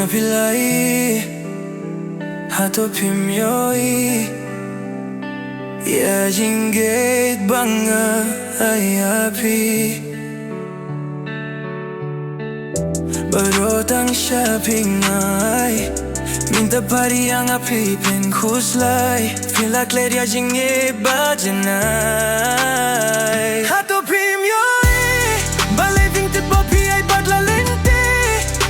pilai Hato Phim Iohi Ya jinggit banga ayapi Barotang siya pingay Minta pari ang api pinkuslay Fila kleria jinggit ba janay Hato Phim Iohi Balay vingtit bopi ay paglalente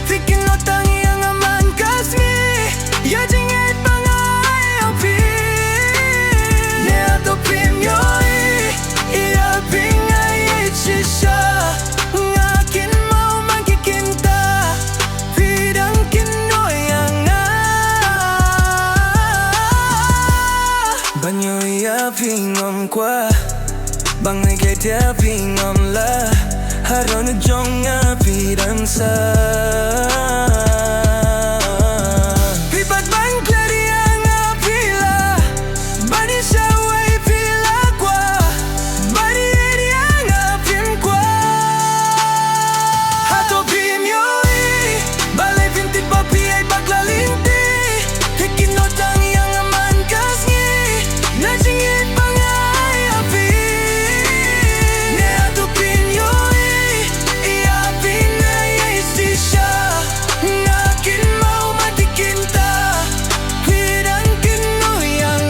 Fikin notang iyang aman kasmi Ya jinggit banga ayapi Ne Hato Phim Iohi Iya pingay itsisya Ngakin mau magkikinta Pidang kinoyang Banyo iya pingom kwa Bangay kay tia pingom la Haron jong nga pidang sa Pipat bang klariya nga pila Bani sa way pila kwa Bani area nga pim kwa Hato Phim Iohi Balay vintit papi ay paglalinti Hikinot ang iyang aman kasngi Najingit pa nga ay api Ne Hato Phim Iohi Iapin na yaisi siya Ngakin mau matikinta Hirang kinuyang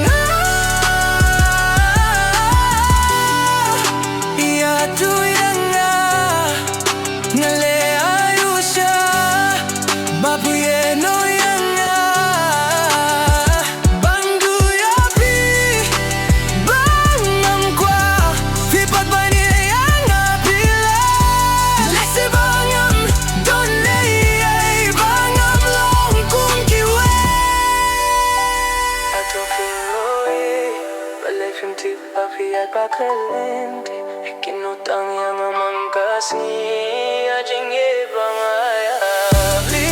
Iatuyang Ngale ayu siya Babuyeno yang Banggu yapi Bangam kwa Fipat bani yang apila Lese bangam Don lei bangam long kung kiwe Hato Phim Iohi Balay vintit papi ay paglalente Ikinutang yang amang kasngi Ajing ibang ayapi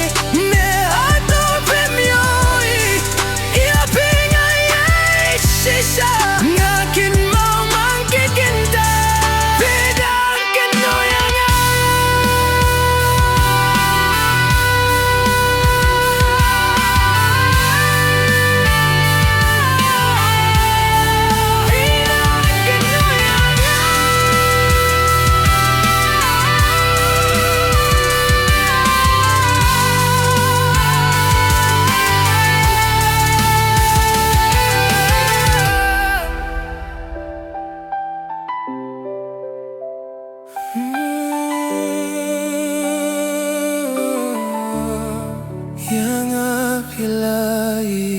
Ne Hato Phim Iohi Iaping ay sisa Ngakin mau magkikinta Pidang kinoyang Yang apilai